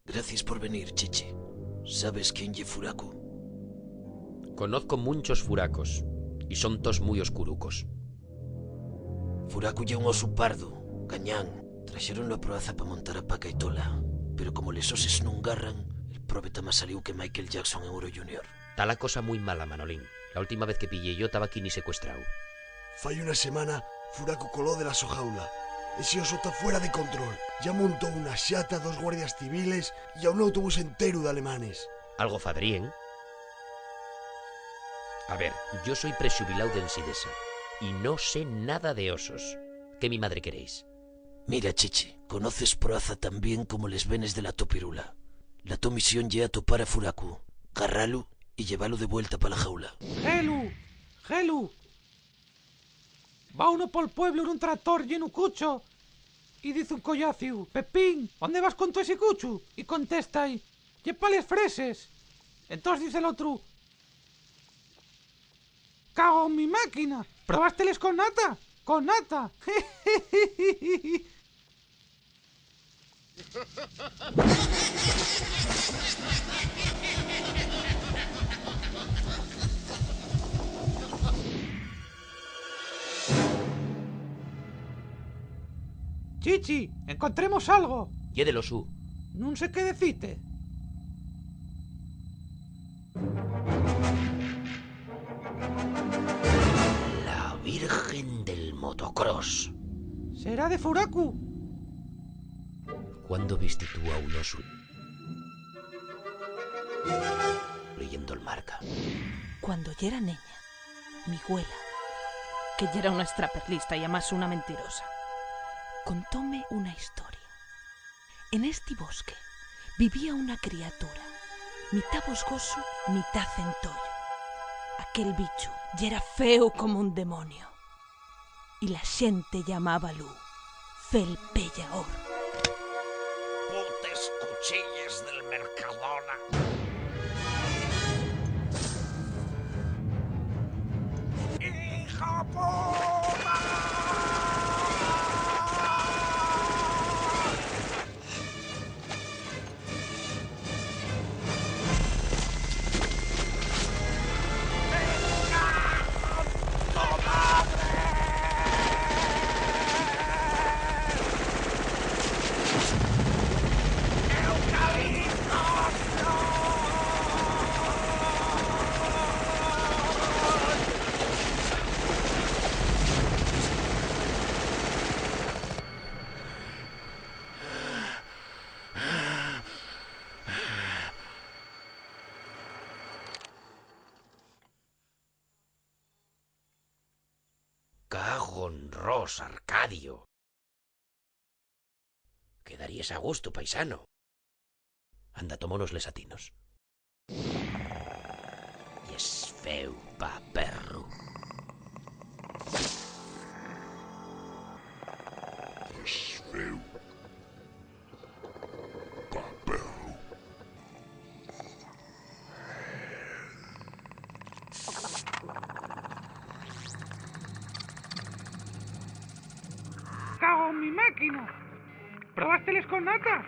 Gracias por venir, Chichi. ¿Sabes quién ye Furaku? Conozco muchos furacos, y son tos muy oscurucos. Furaku ye un oso pardo, gañán. Traxeronlo a Proaza pa montar a paca e tola. Pero como les oses non garran, el probeta más saliu que Michael Jackson en Euro Junior. Está la cosa muy mala, Manolín. La última vez que pillé yo estaba aquí ni secuestrado. Fai una semana, Furaku coló de la sojaula. Ese oso está fuera de control. Ya montó una xata, 2 guardias civiles y a un autobús entero de alemanes. Algo fadríen. A ver, yo soy prexubilao de Ensidesa y no sé nada de osos. ¿Qué mi madre queréis? Mira, Chichi, conoces Proaza tan bien como les venes de la topirula. La to misión ye atopar a Furaku, garralo y llevalo de vuelta pa la jaula. ¡Gelu! ¡Gelu! Va uno por el pueblo en un tractor lleno cucho y dice un collaciu: Pepín, ¿dónde vas con todo ese cucho? Y contesta ahí: ¡ye pa les freses! Entonces dice el otro: ¡cago en mi máquina! ¿Probásteles con nata? ¡Con nata! Chichi, encontremos algo. Ye del osú. No sé qué decirte. La Virgen del Motocross. ¿Será de Furaku? ¿Cuándo viste tú a un oso leyendo el marca? Cuando yo era niña, mi abuela, que ya era una extraperlista y además una mentirosa, contóme una historia. En este bosque vivía una criatura, mitad boscoso, mitad centollo. Aquel bicho ya era feo como un demonio. Y la gente llamábalo Felpellaor. Putes cuchilles del Mercadona. ¡Hijo puta! Cago en Ros, Arcadio. Quedarías a gusto, paisano. Anda, tomonos lesatinos. Y es feu pa perro. Es feo. Pa perro. ¡Cago en mi máquina! ¿Probásteles con nata?